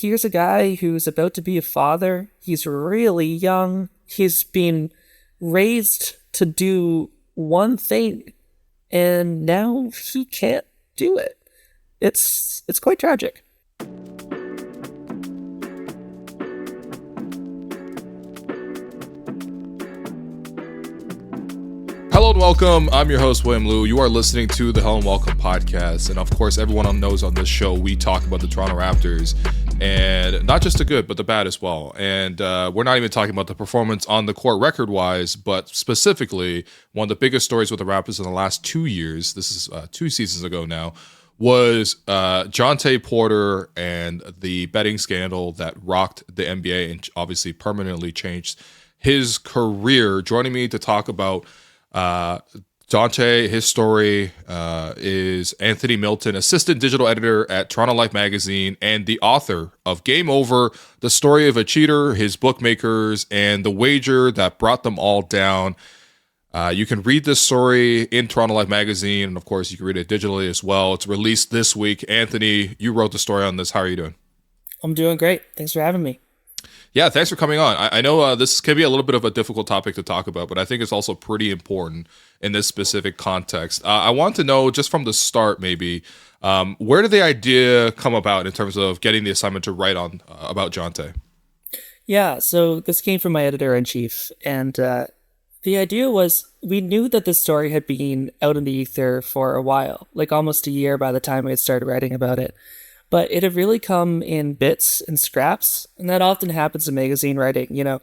here's a guy who's about to be a father. He's really young. He's been raised to do one thing, and now he can't do it. It's quite tragic. Hello and welcome. I'm your host, William Liu. You are listening to the Hello and Welcome podcast. And of course, everyone knows on this show, we talk about the Toronto Raptors. And not just the good, but the bad as well. And we're not even talking about the performance on the court record-wise, but specifically, one of the biggest stories with the Raptors in the last 2 years, this is 2 seasons ago now, was Jontay Porter and the betting scandal that rocked the NBA and obviously permanently changed his career. Joining me to talk about Jontay, his story, is Anthony Milton, assistant digital editor at Toronto Life magazine and the author of Game Over, the story of a cheater, his bookmakers, and the wager that brought them all down. You can read this story in Toronto Life magazine, and of course you can read it digitally as well. It's released this week. Anthony, you wrote the story on this. How are you doing? I'm doing great. Thanks for having me. Yeah, thanks for coming on. I know this can be a little bit of a difficult topic to talk about, but I think it's also pretty important in this specific context. I want to know, just from the start maybe, where did the idea come about in terms of getting the assignment to write on about Jontay? Yeah, so this came from my editor-in-chief, and the idea was we knew that this story had been out in the ether for a while, like almost a year by the time I had started writing about it. But it had really come in bits and scraps, and that often happens in magazine writing. You know,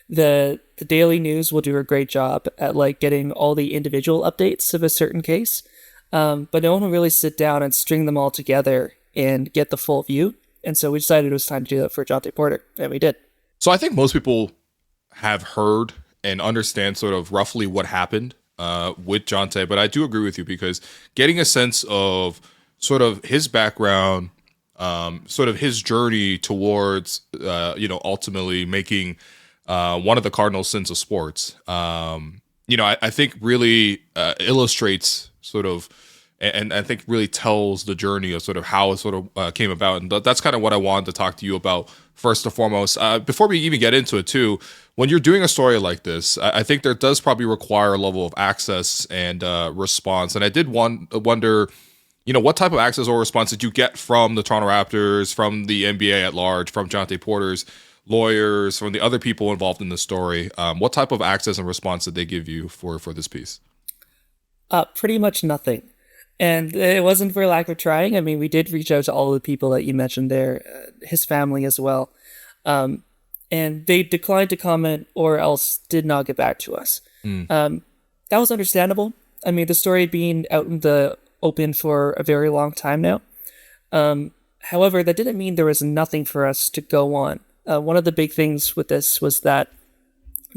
the daily news will do a great job at like getting all the individual updates of a certain case, but no one will really sit down and string them all together and get the full view. And so we decided it was time to do that for Jontay Porter, and we did. So I think most people have heard and understand sort of roughly what happened with Jontay, but I do agree with you because getting a sense of sort of his background, sort of his journey towards, ultimately making one of the cardinal sins of sports, I think really illustrates sort of, and I think really tells the journey of sort of how it sort of came about. And that's kind of what I wanted to talk to you about first and foremost. Before we even get into it too, when you're doing a story like this, I think there does probably require a level of access and response. And I did wonder, what type of access or response did you get from the Toronto Raptors, from the NBA at large, from Jontay Porter's lawyers, from the other people involved in the story? What type of access and response did they give you for this piece? Pretty much nothing. And it wasn't for lack of trying. I mean, we did reach out to all of the people that you mentioned there, his family as well. And they declined to comment or else did not get back to us. That was understandable. I mean, the story had been out in the open for a very long time now. However, that didn't mean there was nothing for us to go on. One of the big things with this was that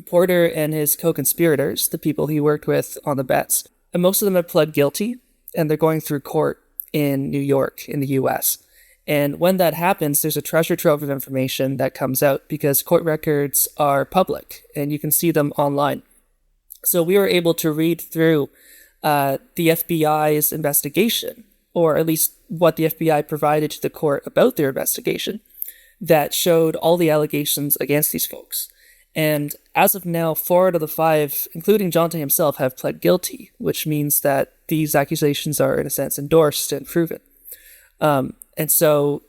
Porter and his co-conspirators, the people he worked with on the bets, and most of them have pled guilty, and they're going through court in New York, in the US. And when that happens, there's a treasure trove of information that comes out because court records are public, and you can see them online. So we were able to read through the FBI's investigation, or at least what the FBI provided to the court about their investigation, that showed all the allegations against these folks. And as of now, 4 out of the 5, including Jontay himself, have pled guilty, which means that these accusations are, in a sense, endorsed and proven. And so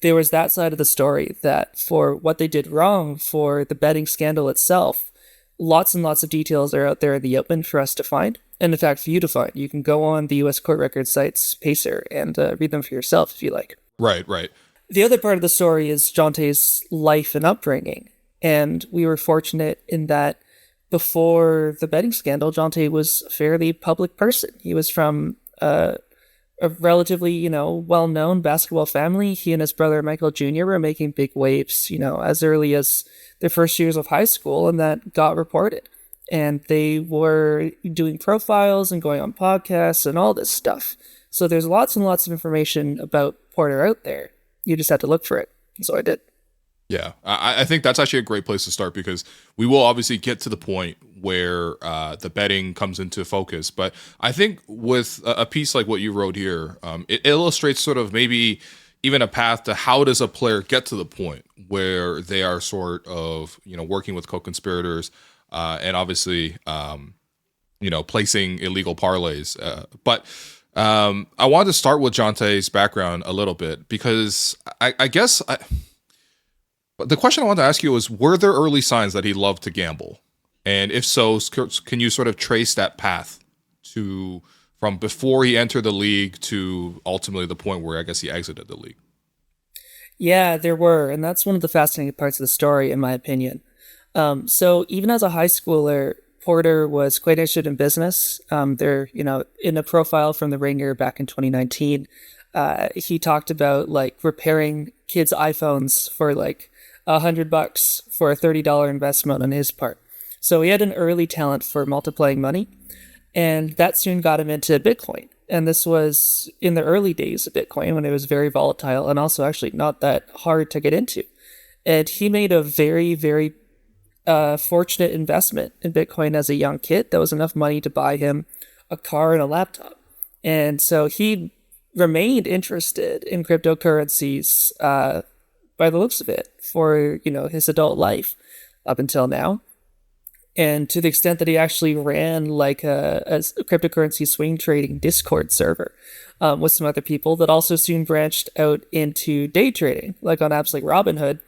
there was that side of the story, that for what they did wrong, for the betting scandal itself, lots and lots of details are out there in the open for us to find. And in fact, for you to find. You can go on the U.S. court record sites, Pacer, and read them for yourself if you like. Right. The other part of the story is Jontay's life and upbringing. And we were fortunate in that before the betting scandal, Jontay was a fairly public person. He was from a relatively, well-known basketball family. He and his brother Michael Jr. were making big waves, as early as their first years of high school, and that got reported. And they were doing profiles and going on podcasts and all this stuff. So there's lots and lots of information about Porter out there. You just have to look for it. And so I did. Yeah, I think that's actually a great place to start because we will obviously get to the point where the betting comes into focus. But I think with a piece like what you wrote here, it illustrates sort of maybe even a path to how does a player get to the point where they are sort of, working with co-conspirators, and obviously, placing illegal parlays. But I wanted to start with Jontay's background a little bit because I guess the question I wanted to ask you was, were there early signs that he loved to gamble? And if so, can you sort of trace that path from before he entered the league to ultimately the point where I guess he exited the league? Yeah, there were, and that's one of the fascinating parts of the story, in my opinion. So even as a high schooler, Porter was quite interested in business. In a profile from The Ringer back in 2019, he talked about like repairing kids' iPhones for like $100 for a $30 investment on his part. So he had an early talent for multiplying money, and that soon got him into Bitcoin. And this was in the early days of Bitcoin when it was very volatile and also actually not that hard to get into. And he made a very, very fortunate investment in Bitcoin as a young kid. That was enough money to buy him a car and a laptop. And so he remained interested in cryptocurrencies by the looks of it for, his adult life up until now. And to the extent that he actually ran like a cryptocurrency swing trading Discord server with some other people that also soon branched out into day trading, like on apps like Robinhood.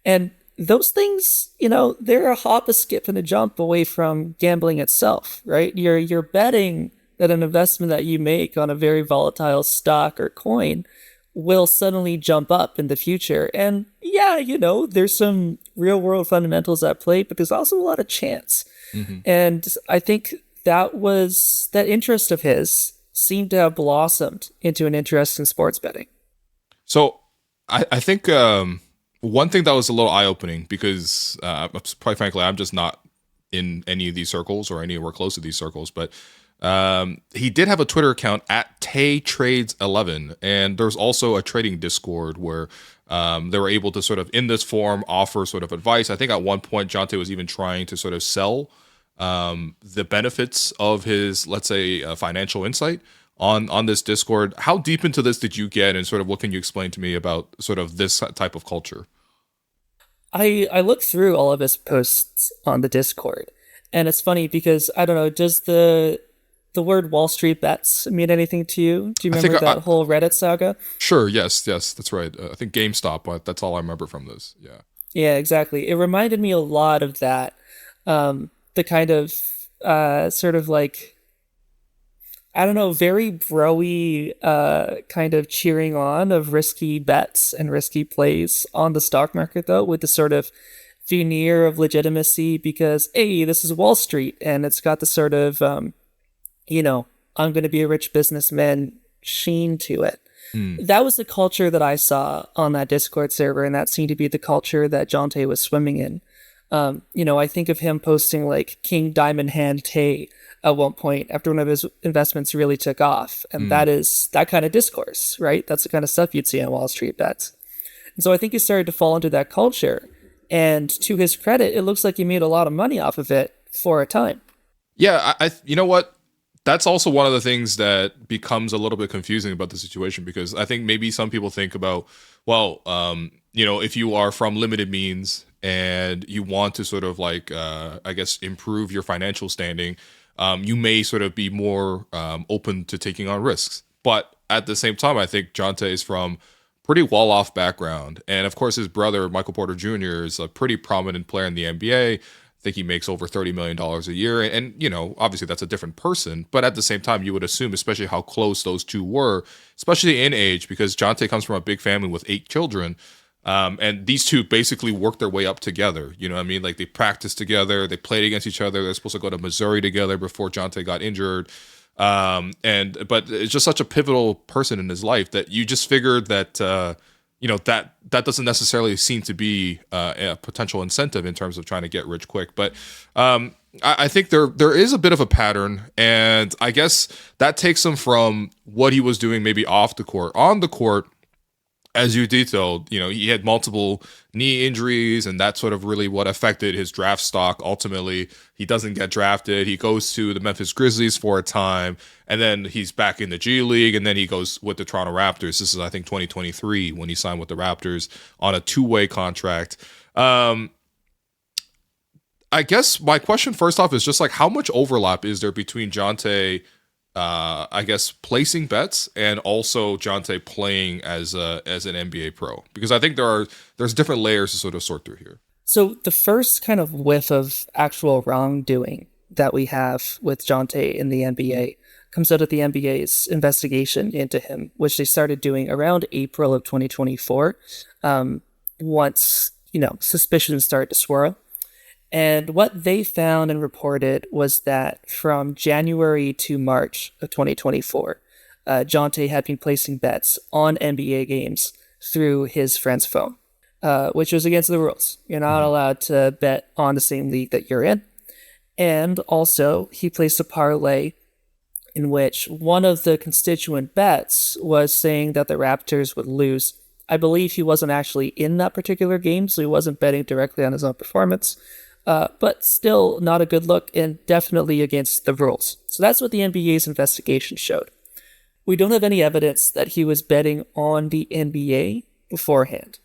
And those things, they're a hop, a skip, and a jump away from gambling itself, right? You're betting that an investment that you make on a very volatile stock or coin will suddenly jump up in the future. And yeah, there's some real world fundamentals at play, but there's also a lot of chance. Mm-hmm. And I think that interest of his seemed to have blossomed into an interest in sports betting. So I think one thing that was a little eye-opening, because quite frankly, I'm just not in any of these circles or anywhere close to these circles, but he did have a Twitter account at TayTrades11, and there's also a trading Discord where they were able to sort of in this forum offer sort of advice. I think at one point Jontay was even trying to sort of sell the benefits of his, let's say, financial insight on this Discord. How deep into this did you get, and sort of what can you explain to me about sort of this type of culture? I looked through all of his posts on the Discord, and it's funny because I don't know, does the word Wall Street bets mean anything to you? Do you remember that whole Reddit saga? Sure, yes, that's right. I think GameStop, but that's all I remember from this. Yeah. Yeah, exactly. It reminded me a lot of that. The kind of sort of like, I don't know, very bro-y kind of cheering on of risky bets and risky plays on the stock market, though, with the sort of veneer of legitimacy because, hey, this is Wall Street, and it's got the sort of, I'm going to be a rich businessman sheen to it. That was the culture that I saw on that Discord server, and that seemed to be the culture that Jontay was swimming in. I think of him posting like King Diamond Hand Tay at one point after one of his investments really took off. And that is that kind of discourse, right? That's the kind of stuff you'd see on Wall Street bets. And so I think he started to fall into that culture. And to his credit, it looks like he made a lot of money off of it for a time. Yeah, I you know what? That's also one of the things that becomes a little bit confusing about the situation, because I think maybe some people think about, well, if you are from limited means and you want to sort of like, I guess, improve your financial standing, you may sort of be more open to taking on risks. But at the same time, I think Jontay is from pretty well-off background. And of course, his brother, Michael Porter Jr., is a pretty prominent player in the NBA. I think he makes over $30 million a year. And, obviously that's a different person. But at the same time, you would assume, especially how close those two were, especially in age, because Jontay comes from a big family with 8 children. And these two basically worked their way up together. You know what I mean? Like they practiced together, they played against each other. They're supposed to go to Missouri together before Jontay got injured. But it's just such a pivotal person in his life that you just figured that, that doesn't necessarily seem to be a potential incentive in terms of trying to get rich quick. But I think there is a bit of a pattern, and I guess that takes him from what he was doing maybe off the court. On the court, as you detailed, he had multiple knee injuries, and that's sort of really what affected his draft stock. Ultimately, he doesn't get drafted. He goes to the Memphis Grizzlies for a time, and then he's back in the G League, and then he goes with the Toronto Raptors. This is, I think, 2023 when he signed with the Raptors on a two-way contract. I guess my question first off is just like, how much overlap is there between Jontay, I guess, placing bets and also Jontay playing as an NBA pro? Because I think there's different layers to sort of sort through here. So the first kind of whiff of actual wrongdoing that we have with Jontay in the NBA comes out of the NBA's investigation into him, which they started doing around April of 2024, once, suspicions started to swirl. And what they found and reported was that from January to March of 2024, Jontay had been placing bets on NBA games through his friend's phone, which was against the rules. You're not allowed to bet on the same league that you're in. And also, he placed a parlay in which one of the constituent bets was saying that the Raptors would lose. I believe he wasn't actually in that particular game, so he wasn't betting directly on his own performance. But still not a good look and definitely against the rules. So that's what the NBA's investigation showed. We don't have any evidence that he was betting on the NBA beforehand.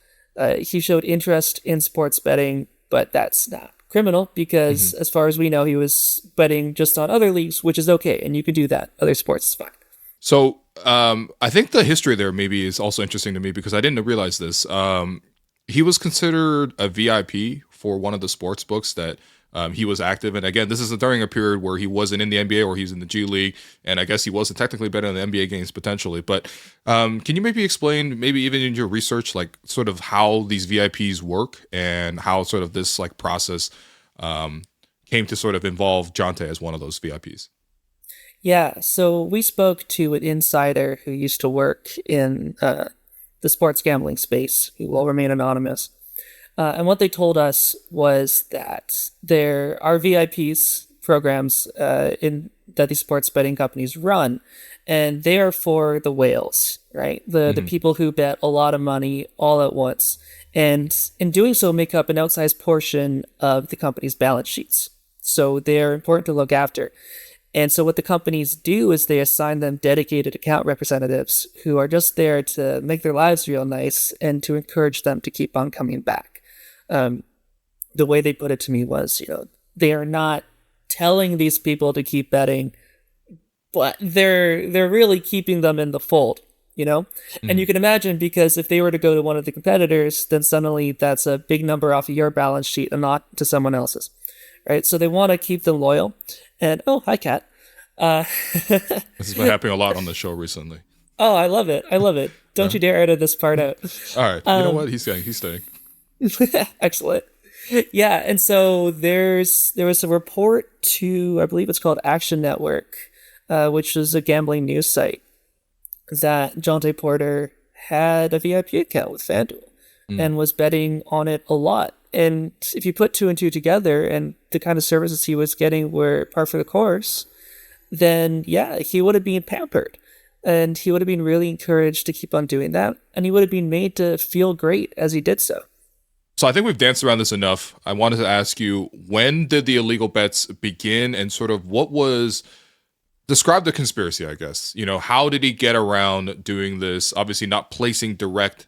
He showed interest in sports betting, but that's not criminal because as far as we know, he was betting just on other leagues, which is okay, and you can do that. Other sports is fine. So I think the history there maybe is also interesting to me because I didn't realize this. He was considered a VIP for one of the sports books that he was active in. Again, this is during a period where he wasn't in the NBA or he's in the G League, and I guess he wasn't technically betting on the NBA games potentially. But can you maybe explain, maybe even in your research, like sort of how these VIPs work and how sort of this like process came to sort of involve Jontay as one of those VIPs? Yeah, so we spoke to an insider who used to work in the sports gambling space, who will remain anonymous. And what they told us was that there are VIPs programs that these sports betting companies run, and they are for the whales, right? The people who bet a lot of money all at once, and in doing so make up an outsized portion of the company's balance sheets. So they are important to look after. And so what the companies do is they assign them dedicated account representatives who are just there to make their lives real nice and to encourage them to keep on coming back. The way they put it to me was, they are not telling these people to keep betting, but they're really keeping them in the fold, And you can imagine, because if they were to go to one of the competitors, then suddenly that's a big number off of your balance sheet and not to someone else's, right? So they want to keep them loyal. And, oh, hi, Kat. This has been happening a lot on the show recently. Oh, I love it. Don't you dare edit this part out. All right. You know what? He's staying. Excellent. Yeah, and so there was a report to, I believe it's called Action Network, which is a gambling news site, that Jontay Porter had a VIP account with FanDuel and was betting on it a lot. And if you put two and two together and the kind of services he was getting were par for the course, then yeah, he would have been pampered. And he would have been really encouraged to keep on doing that. And he would have been made to feel great as he did so. So I think we've danced around this enough. I wanted to ask you, when did the illegal bets begin, and sort of describe the conspiracy, I guess. How did he get around doing this? Obviously not placing direct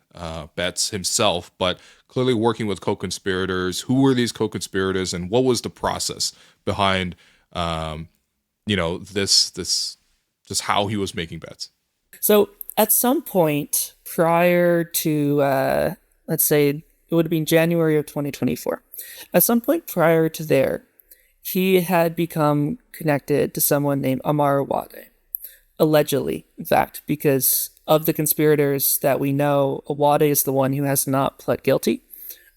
bets himself, but clearly working with co-conspirators. Who were these co-conspirators, and what was the process behind, this just how he was making bets? So at some point prior to, let's say, it would have been January of 2024. At some point prior to there, he had become connected to someone named Amar Awade. Allegedly, in fact, because of the conspirators that we know, Awade is the one who has not pled guilty.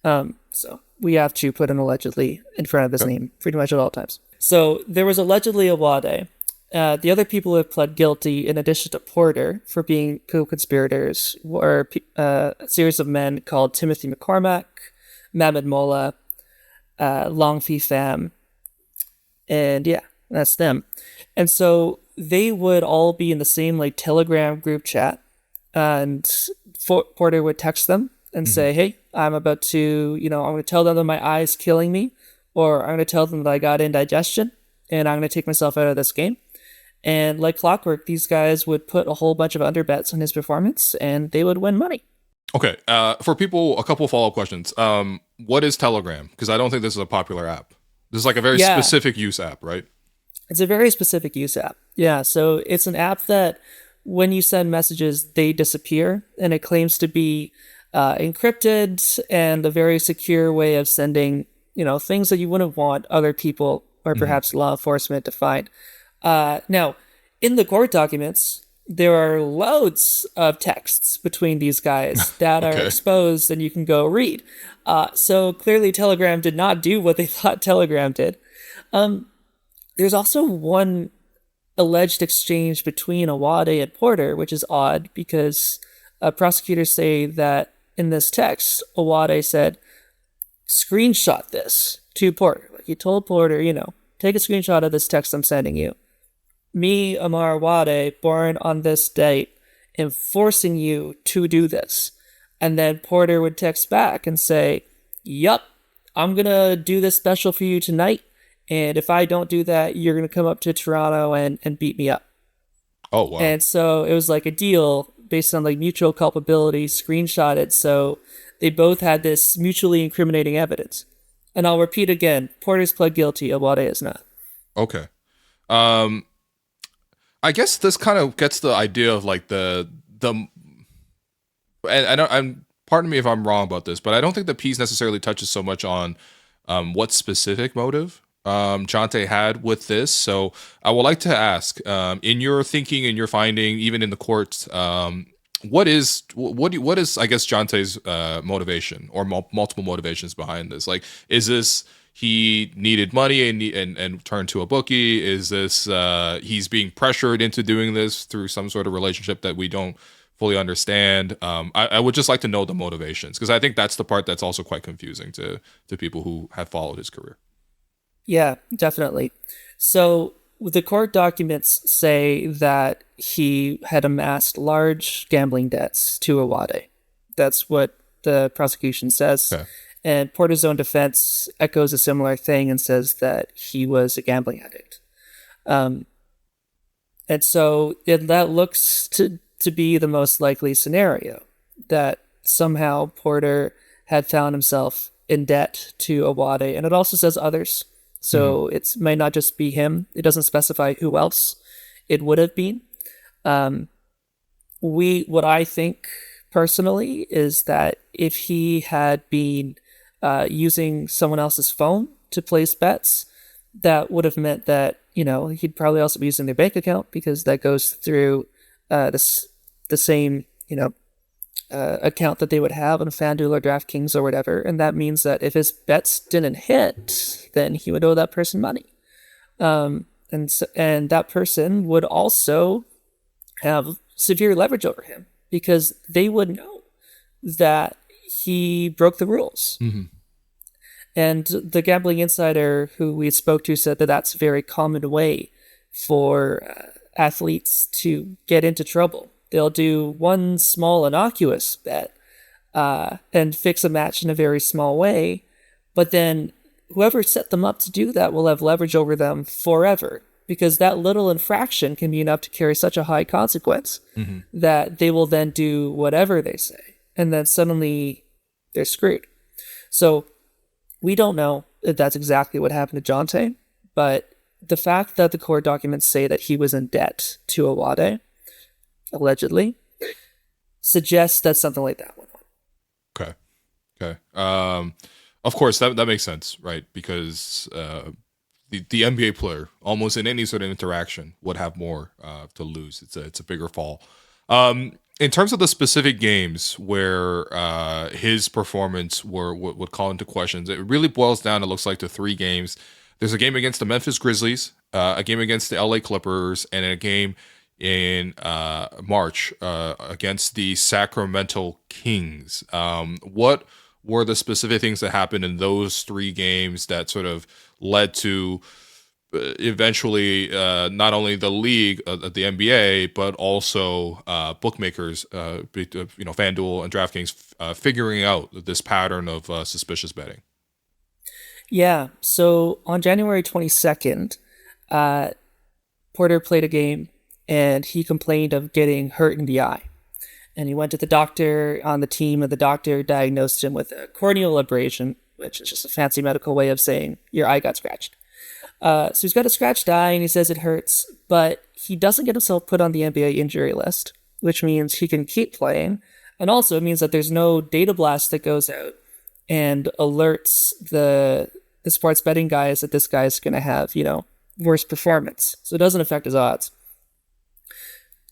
So we have to put an allegedly in front of his name pretty much at all times. So there was allegedly Awade. The other people who have pled guilty, in addition to Porter, for being co-conspirators, were a series of men called Timothy McCormack, Mahmoud Molla, Long Phi Pham, and yeah, that's them. And so they would all be in the same Telegram group chat, and Porter would text them and Mhm. say, "Hey, I'm about to, I'm going to tell them that my eye's killing me, or I'm going to tell them that I got indigestion, and I'm going to take myself out of this game." And like clockwork, these guys would put a whole bunch of underbets on his performance, and they would win money. Okay. For people, a couple follow up questions. What is Telegram? Because I don't think this is a popular app. This is like a very Yeah, specific use app, right? it's a very specific use app. Yeah, so it's an app that when you send messages, they disappear, and it claims to be encrypted and a very secure way of sending, things that you wouldn't want other people or Mhm. perhaps law enforcement to find. Now, in the court documents, there are loads of texts between these guys that are Okay. exposed, and you can go read. So clearly, Telegram did not do what they thought Telegram did. There's also one alleged exchange between Awade and Porter, which is odd because prosecutors say that in this text, Awade said, "Screenshot this" to Porter. Like he told Porter, take a screenshot of this text I'm sending you. Me, Amar Awade, born on this date, am forcing you to do this. And then Porter would text back and say, "Yup, I'm gonna do this special for you tonight. And if I don't do that, you're gonna come up to Toronto and beat me up." Oh wow. And so it was like a deal based on like mutual culpability, screenshotted. So they both had this mutually incriminating evidence. And I'll repeat again, Porter's pled guilty, Awade is not. Okay. Um, I guess this kind of gets the idea of like the and I don't. I'm pardon me if I'm wrong about this, but I don't think the piece necessarily touches so much on what specific motive Jontay had with this. So I would like to ask, in your thinking, in your finding, even in the courts, what is I guess Jontay's motivation or multiple motivations behind this? Like, is this he needed money and turned to a bookie? Is this he's being pressured into doing this through some sort of relationship that we don't fully understand? I would just like to know the motivations because I think that's the part that's also quite confusing to people who have followed his career. Yeah, definitely. So the court documents say that he had amassed large gambling debts to Awade. That's what the prosecution says. Okay. And Porter's own defense echoes a similar thing and says that he was a gambling addict. Um, and so that looks to be the most likely scenario, that somehow Porter had found himself in debt to Awade. And it also says others. Mm-hmm. So it might not just be him. It doesn't specify who else it would have been. Um, what I think personally is that if he had been using someone else's phone to place bets, that would have meant that he'd probably also be using their bank account because that goes through the same account that they would have on FanDuel or DraftKings or whatever, and that means that if his bets didn't hit, then he would owe that person money, and that person would also have severe leverage over him because they would know that he broke the rules. Mm-hmm. And the gambling insider who we spoke to said that that's a very common way for athletes to get into trouble. They'll do one small innocuous bet and fix a match in a very small way, but then whoever set them up to do that will have leverage over them forever because that little infraction can be enough to carry such a high consequence Mm-hmm. that they will then do whatever they say, and then suddenly they're screwed. So we don't know if that's exactly what happened to Jontay, but the fact that the court documents say that he was in debt to Awade, allegedly, suggests that something like that went on. Okay. Okay. Of course, that makes sense, right? Because the NBA player, almost in any sort of interaction, would have more to lose. It's a bigger fall. In terms of the specific games where his performance would call into questions, it really boils down, it looks like, to three games. There's a game against the Memphis Grizzlies, a game against the LA Clippers, and a game in March against the Sacramento Kings. What were the specific things that happened in those three games that sort of led to eventually not only the league, the NBA, but also bookmakers, FanDuel and DraftKings, figuring out this pattern of suspicious betting. Yeah. So on January 22nd, Porter played a game and he complained of getting hurt in the eye. And he went to the doctor on the team, and the doctor diagnosed him with a corneal abrasion, which is just a fancy medical way of saying your eye got scratched. So he's got a scratched eye, and he says it hurts, but he doesn't get himself put on the NBA injury list, which means he can keep playing. And also it means that there's no data blast that goes out and alerts the sports betting guys that this guy's going to have, worse performance. So it doesn't affect his odds.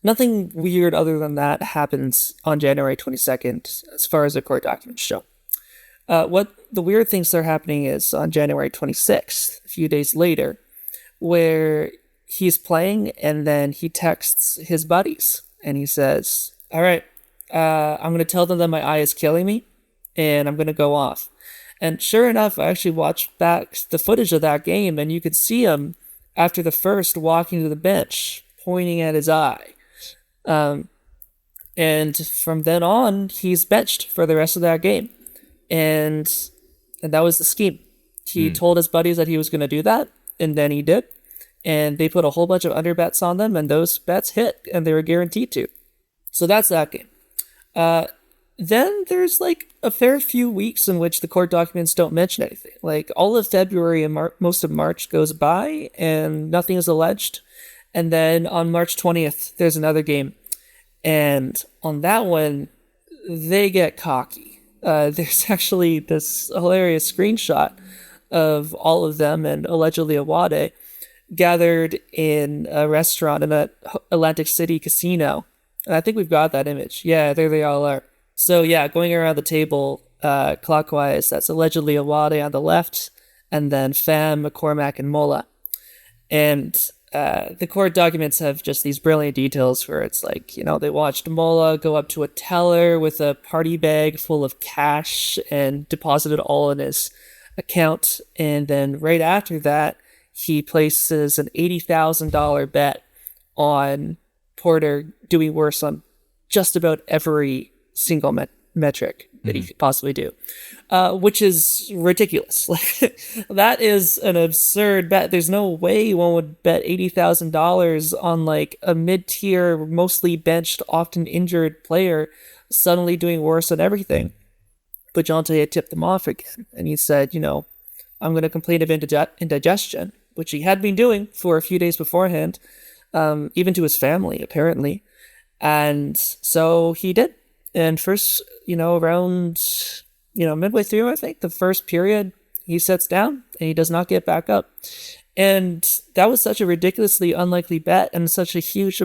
Nothing weird other than that happens on January 22nd, as far as the court documents show. What the weird things that are happening is on January 26th, a few days later, where he's playing and then he texts his buddies and he says, all right, I'm going to tell them that my eye is killing me and I'm going to go off. And sure enough, I actually watched back the footage of that game, and you could see him after the first walking to the bench, pointing at his eye. And from then on, he's benched for the rest of that game. And that was the scheme. He told his buddies that he was going to do that, and then he did. And they put a whole bunch of under bets on them, and those bets hit, and they were guaranteed to. So that's that game. Then there's a fair few weeks in which the court documents don't mention anything. All of February and most of March goes by, and nothing is alleged. And then on March 20th, there's another game. And on that one, they get cocky. There's actually this hilarious screenshot of all of them and allegedly Awade gathered in a restaurant in a Atlantic City casino. And I think we've got that image. Yeah, there they all are. So yeah, going around the table clockwise, that's allegedly Awade on the left, and then Pham, McCormack, and Mola. And the court documents have just these brilliant details where it's they watched Mola go up to a teller with a party bag full of cash and deposited all in his account. And then right after that, he places an $80,000 bet on Porter doing worse on just about every single metric that he could possibly do, which is ridiculous. That is an absurd bet. There's no way one would bet $80,000 on a mid-tier, mostly benched, often injured player suddenly doing worse on everything. But Jontay had tipped them off again, and he said, I'm going to complain of indigestion, which he had been doing for a few days beforehand, even to his family, apparently. And so he did. And first, around, midway through, I think, the first period, he sits down and he does not get back up. And that was such a ridiculously unlikely bet and such a huge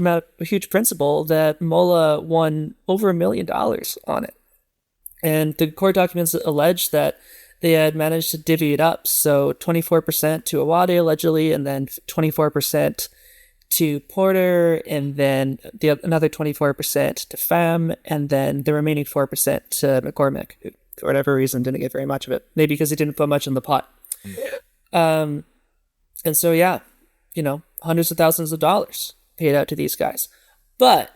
principle that Mola won over $1 million on it. And the court documents allege that they had managed to divvy it up. So 24% to Awade, allegedly, and then 24% to Porter, and then another 24% to Pham, and then the remaining 4% to McCormack, who, for whatever reason, didn't get very much of it. Maybe because he didn't put much in the pot. And so, yeah, hundreds of thousands of dollars paid out to these guys. But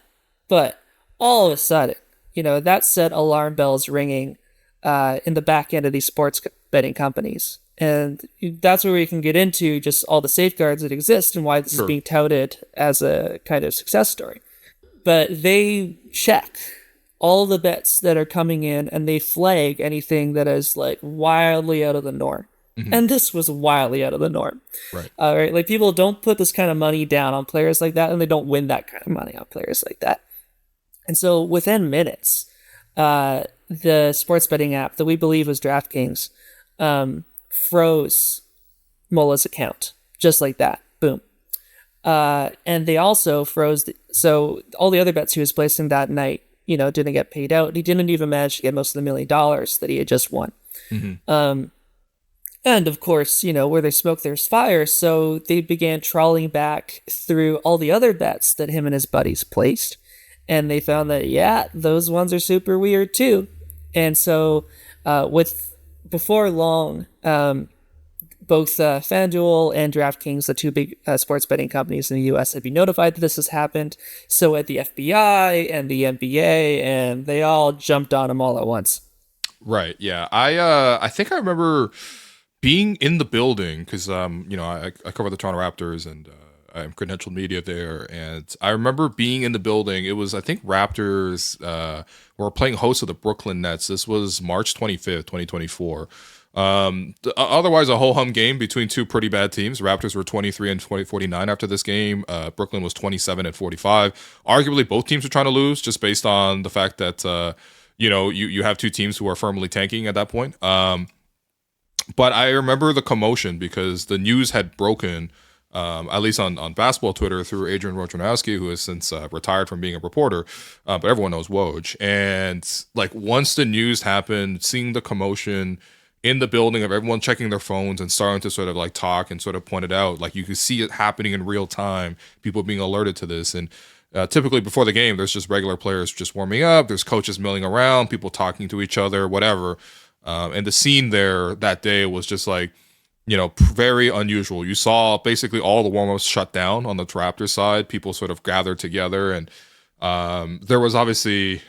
all of a sudden, that set alarm bells ringing in the back end of these sports betting companies. And that's where we can get into just all the safeguards that exist and why this is being touted as a kind of success story. But they check all the bets that are coming in and they flag anything that is wildly out of the norm. Mm-hmm. And this was wildly out of the norm. Right. Right. People don't put this kind of money down on players like that, and they don't win that kind of money on players like that. And so within minutes, the sports betting app that we believe was DraftKings froze Mola's account just like that. Boom. And they also froze. So all the other bets he was placing that night, didn't get paid out. He didn't even manage to get most of the $1 million that he had just won. Mm-hmm. And of course, where there's smoke, there's fire. So they began trawling back through all the other bets that him and his buddies placed. And they found that, yeah, those ones are super weird too. And so before long, both both FanDuel and DraftKings, the two big sports betting companies in the U.S., have been notified that this has happened. So had the FBI and the NBA, and they all jumped on them all at once. Right. Yeah. I think I remember being in the building because I cover the Toronto Raptors and I'm credentialed media there, and I remember being in the building. It was, I think, Raptors were playing host of the Brooklyn Nets. This was March 25th, 2024. Otherwise a whole hum game between two pretty bad teams. Raptors were 23 and 49 after this game. Brooklyn was 27 and 45. Arguably both teams were trying to lose just based on the fact that you have two teams who are firmly tanking at that point. But I remember the commotion because the news had broken, at least on basketball Twitter, through Adrian Wojnarowski, who has since retired from being a reporter, but everyone knows Woj. And like once the news happened, seeing the commotion in the building of everyone checking their phones and starting to sort of like talk and sort of point it out, like you could see it happening in real time, people being alerted to this. And typically before the game, there's just regular players just warming up, there's coaches milling around, people talking to each other, whatever. And the scene there that day was just like, very unusual. You saw basically all the warm-ups shut down on the Raptors side. People sort of gathered together, and there was obviously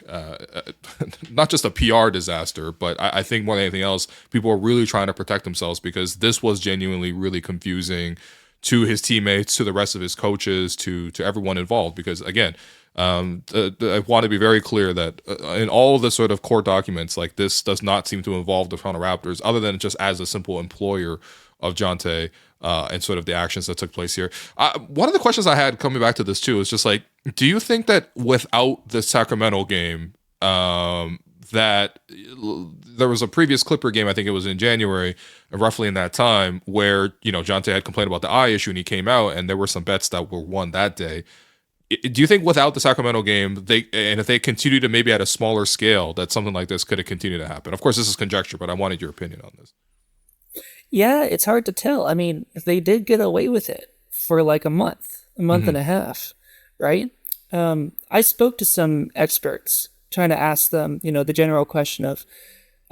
not just a PR disaster, but I think more than anything else, people were really trying to protect themselves because this was genuinely really confusing to his teammates, to the rest of his coaches, to everyone involved. Because again, I want to be very clear that in all of the sort of court documents, like this does not seem to involve the Toronto Raptors, other than just as a simple employer of Jontay and sort of the actions that took place here. One of the questions I had coming back to this too is just like, do you think that without the Sacramento game, that there was a previous Clipper game, I think it was in January, roughly in that time, where, Jontay had complained about the eye issue and he came out and there were some bets that were won that day. Do you think without the Sacramento game, if they continue to maybe at a smaller scale, that something like this could have continued to happen? Of course, this is conjecture, but I wanted your opinion on this. Yeah, it's hard to tell. I mean, they did get away with it for like a month and a half, right? I spoke to some experts trying to ask them, the general question of,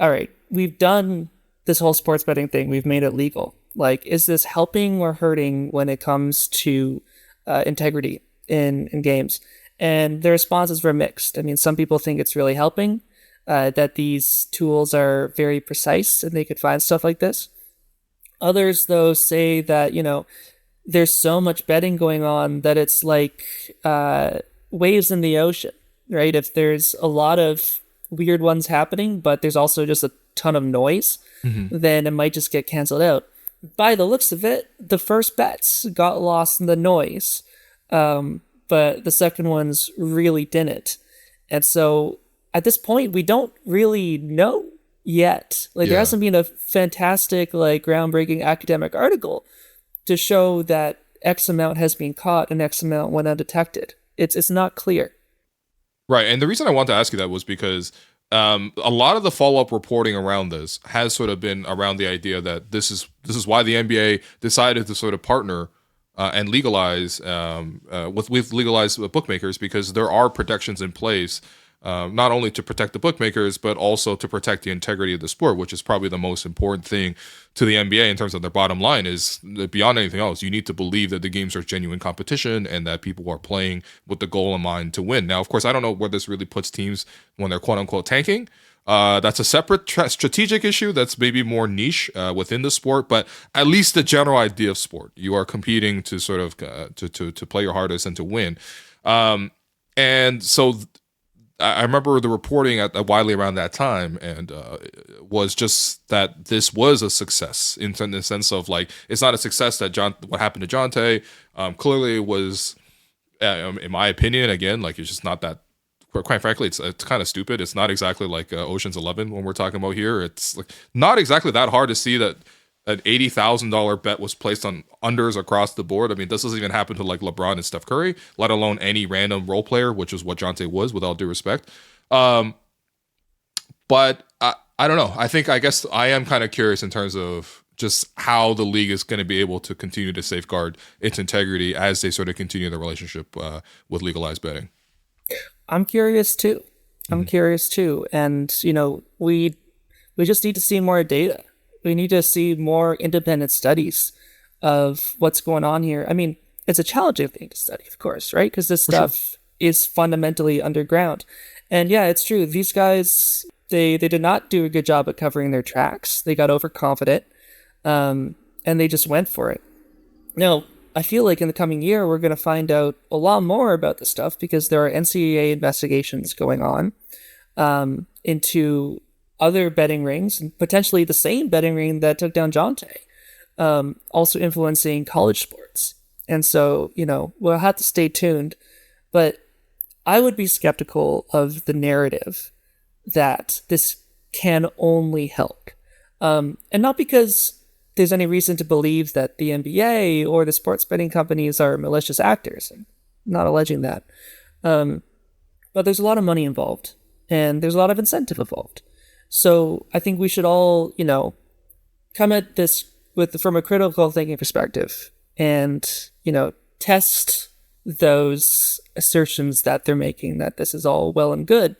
all right, we've done this whole sports betting thing. We've made it legal. Like, is this helping or hurting when it comes to integrity in games? And the responses were mixed. I mean, some people think it's really helping, that these tools are very precise and they could find stuff like this. Others, though, say that, there's so much betting going on that it's like waves in the ocean, right? If there's a lot of weird ones happening, but there's also just a ton of noise, then it might just get canceled out. By the looks of it, the first bets got lost in the noise, but the second ones really didn't. And so at this point, we don't really know yet. There hasn't been a fantastic, groundbreaking academic article to show that X amount has been caught and X amount went undetected. It's not clear. Right. And the reason I wanted to ask you that was because a lot of the follow-up reporting around this has sort of been around the idea that this is why the NBA decided to sort of partner and legalize with legalized bookmakers, because there are protections in place, not only to protect the bookmakers, but also to protect the integrity of the sport, which is probably the most important thing to the NBA in terms of their bottom line. Is that beyond anything else, you need to believe that the games are genuine competition and that people are playing with the goal in mind to win. Now, of course, I don't know where this really puts teams when they're quote unquote tanking. That's a separate strategic issue that's maybe more niche within the sport, but at least the general idea of sport, you are competing to sort of to play your hardest and to win. And so I remember the reporting at widely around that time, and was just that this was a success in the sense of it's not a success that what happened to Jontay clearly was, in my opinion, again, it's just not that. Quite frankly, it's kind of stupid. It's not exactly like Ocean's 11 when we're talking about here. It's not exactly that hard to see that an $80,000 bet was placed on unders across the board. I mean, this doesn't even happen to LeBron and Steph Curry, let alone any random role player, which is what Jontay was, with all due respect. But I don't know. I guess I am kind of curious in terms of just how the league is going to be able to continue to safeguard its integrity as they sort of continue the relationship with legalized betting. I'm curious too. And we just need to see more data. We need to see more independent studies of what's going on here. I mean, it's a challenging thing to study, of course, right? Because this For sure. stuff is fundamentally underground. And yeah, it's true. These guys, they did not do a good job at covering their tracks. They got overconfident, and they just went for it. Now, I feel like in the coming year, we're going to find out a lot more about this stuff because there are NCAA investigations going on into other betting rings, and potentially the same betting ring that took down Jontay, also influencing college sports. And so, we'll have to stay tuned. But I would be skeptical of the narrative that this can only help. And not because there's any reason to believe that the NBA or the sports betting companies are malicious actors. I'm not alleging that. But there's a lot of money involved, and there's a lot of incentive involved. So I think we should all, come at this from a critical thinking perspective and, test those assertions that they're making that this is all well and good.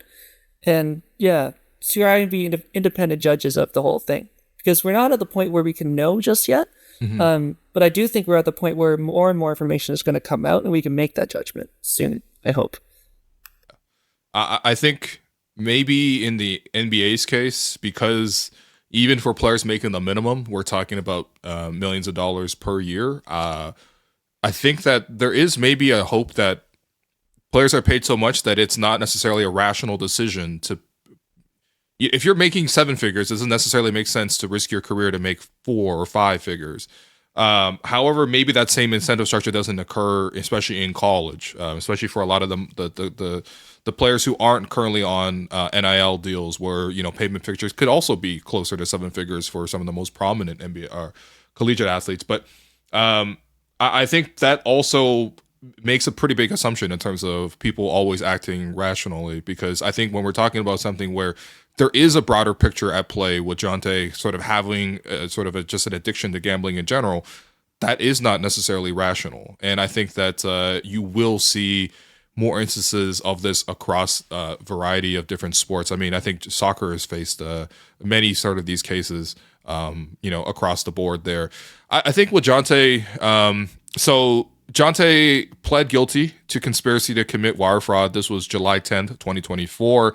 And yeah, try and be independent judges of the whole thing. Because we're not at the point where we can know just yet. But I do think we're at the point where more and more information is going to come out and we can make that judgment soon, I hope. I think maybe in the NBA's case, because even for players making the minimum, we're talking about millions of dollars per year. I think that there is maybe a hope that players are paid so much that it's not necessarily a rational decision to. If you're making seven figures, it doesn't necessarily make sense to risk your career to make 4 or 5 figures. However, maybe that same incentive structure doesn't occur, especially in college, especially for a lot of the players who aren't currently on NIL deals, where payment figures could also be closer to 7 figures for some of the most prominent NBA or collegiate athletes. But I think that also makes a pretty big assumption in terms of people always acting rationally, because I think when we're talking about something where there is a broader picture at play with Jontay sort of having just an addiction to gambling in general, that is not necessarily rational. And I think that you will see more instances of this across a variety of different sports. I mean, I think soccer has faced many sort of these cases, across the board there. I think with Jontay, so Jontay pled guilty to conspiracy to commit wire fraud. This was July 10th, 2024.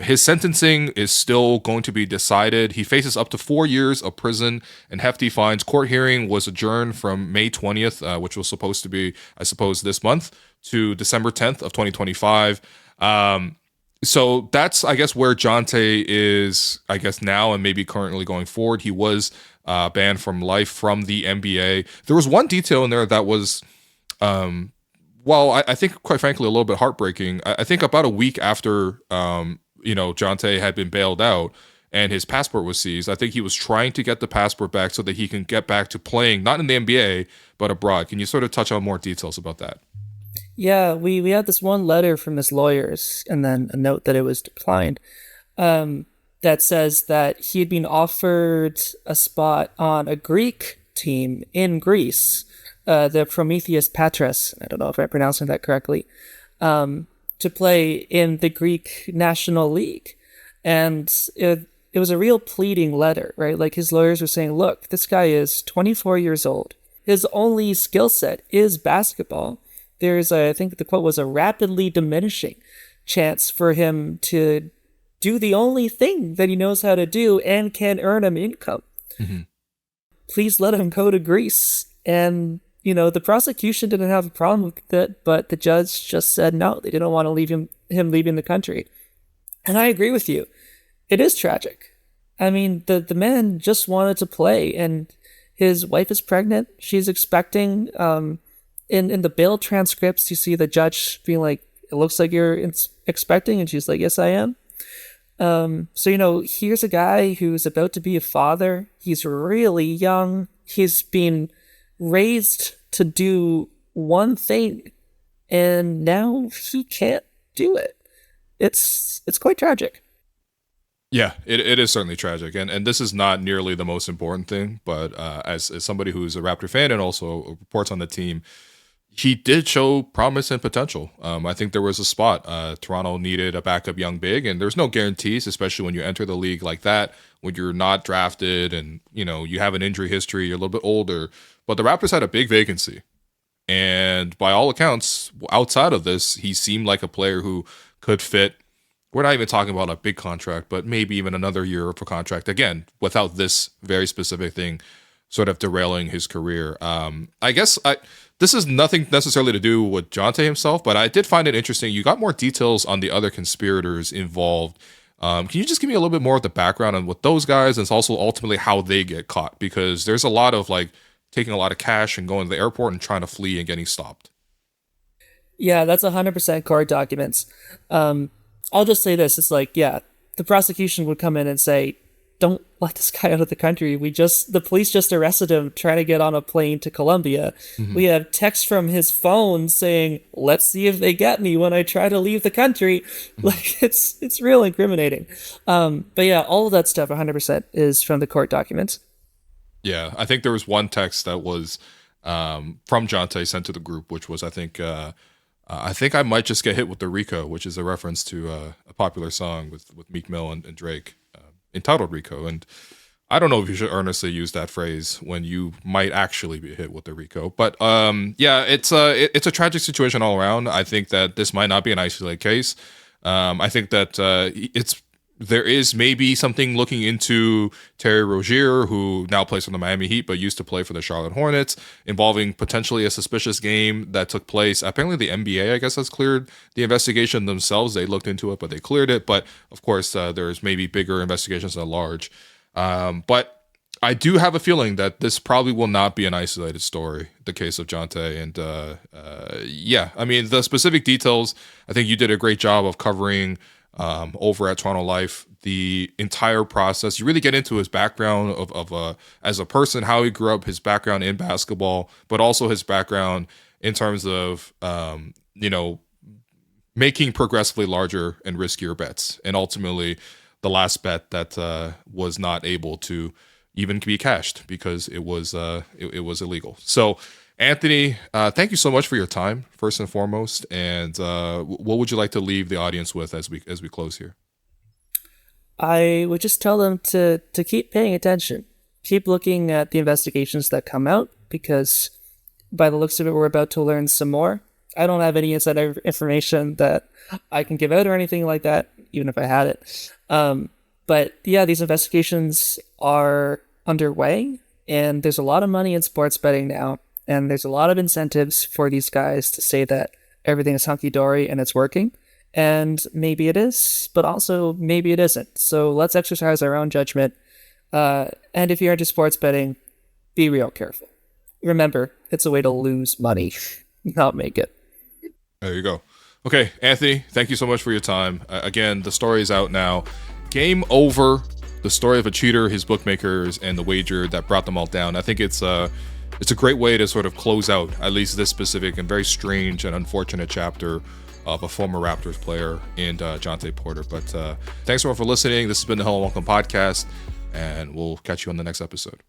His sentencing is still going to be decided. He faces up to 4 years of prison and hefty fines. Court hearing was adjourned from May 20th, which was supposed to be, I suppose, this month, to December 10th of 2025. So that's, I guess, where Jontay is, I guess, now and maybe currently going forward. He was banned from life from the NBA. There was one detail in there that was, I think, quite frankly, a little bit heartbreaking. I think about a week after, Jontay had been bailed out and his passport was seized, I think he was trying to get the passport back so that he can get back to playing, not in the NBA, but abroad. Can you sort of touch on more details about that? Yeah, we had this one letter from his lawyers and then a note that it was declined, that says that he had been offered a spot on a Greek team in Greece, the Prometheus Patras, I don't know if I'm pronouncing that correctly, to play in the Greek National League. And it was a real pleading letter, right? Like, his lawyers were saying, look, this guy is 24 years old. His only skill set is basketball. There's, I think the quote was, a rapidly diminishing chance for him to do the only thing that he knows how to do and can earn him income. Mm-hmm. Please let him go to Greece. And, the prosecution didn't have a problem with it, but the judge just said no, they didn't want to leave him leaving the country. And I agree with you. It is tragic. I mean, the man just wanted to play, and his wife is pregnant. She's expecting. In the bail transcripts, you see the judge being like, it looks like you're expecting, and she's like, yes, I am. So, here's a guy who's about to be a father. He's really young. He's been raised to do one thing, and now he can't do it. It's quite tragic. Yeah, it is certainly tragic, and this is not nearly the most important thing, but as somebody who's a Raptor fan and also reports on the team, he did show promise and potential. I think there was a spot. Toronto needed a backup young big, and there's no guarantees, especially when you enter the league like that, when you're not drafted and you have an injury history, you're a little bit older. But the Raptors had a big vacancy, and by all accounts, outside of this, he seemed like a player who could fit. We're not even talking about a big contract, but maybe even another year of a contract. Again, without this very specific thing sort of derailing his career. I guess this is nothing necessarily to do with Jontay himself, but I did find it interesting. You got more details on the other conspirators involved. Can you just give me a little bit more of the background on what those guys, and also ultimately how they get caught? Because there's a lot of like taking a lot of cash and going to the airport and trying to flee and getting stopped. Yeah, that's 100% court documents. I'll just say this. It's like, yeah, the prosecution would come in and say, don't let this guy out of the country. The police just arrested him trying to get on a plane to Colombia. Mm-hmm. We have text from his phone saying, let's see if they get me when I try to leave the country. Mm-hmm. Like, it's real incriminating. But yeah, all of that stuff 100% is from the court documents. Yeah, I think there was one text that was from Jontay sent to the group, which was, I think I might just get hit with the Rico, which is a reference to a popular song with Meek Mill and Drake entitled Rico. And I don't know if you should earnestly use that phrase when you might actually be hit with the Rico. But yeah, it's a tragic situation all around. I think that this might not be an isolated case. I think that there is maybe something looking into Terry Rozier, who now plays for the Miami Heat, but used to play for the Charlotte Hornets, involving potentially a suspicious game that took place. Apparently the NBA, I guess, has cleared the investigation themselves. They looked into it, but they cleared it. But of course, there's maybe bigger investigations at large. But I do have a feeling that this probably will not be an isolated story, the case of Jontay. And yeah, I mean, the specific details, I think you did a great job of covering over at Toronto Life, the entire process. You really get into his background of as a person, how he grew up, his background in basketball, but also his background in terms of making progressively larger and riskier bets, and ultimately the last bet that was not able to even be cashed because it was illegal. So Anthony, thank you so much for your time, first and foremost. And what would you like to leave the audience with as we close here? I would just tell them to keep paying attention, keep looking at the investigations that come out, because by the looks of it, we're about to learn some more. I don't have any inside information that I can give out or anything like that, even if I had it. But yeah, these investigations are underway, and there's a lot of money in sports betting now. And there's a lot of incentives for these guys to say that everything is hunky-dory and it's working. And maybe it is, but also maybe it isn't. So let's exercise our own judgment. And if you're into sports betting, be real careful. Remember, it's a way to lose money, not make it. There you go. Okay, Anthony, thank you so much for your time. Again, the story is out now. Game Over, the story of a cheater, his bookmakers, and the wager that brought them all down. I think it's a great way to sort of close out at least this specific and very strange and unfortunate chapter of a former Raptors player in Jontay Porter. But thanks everyone for listening. This has been the Hello and Welcome podcast, and we'll catch you on the next episode.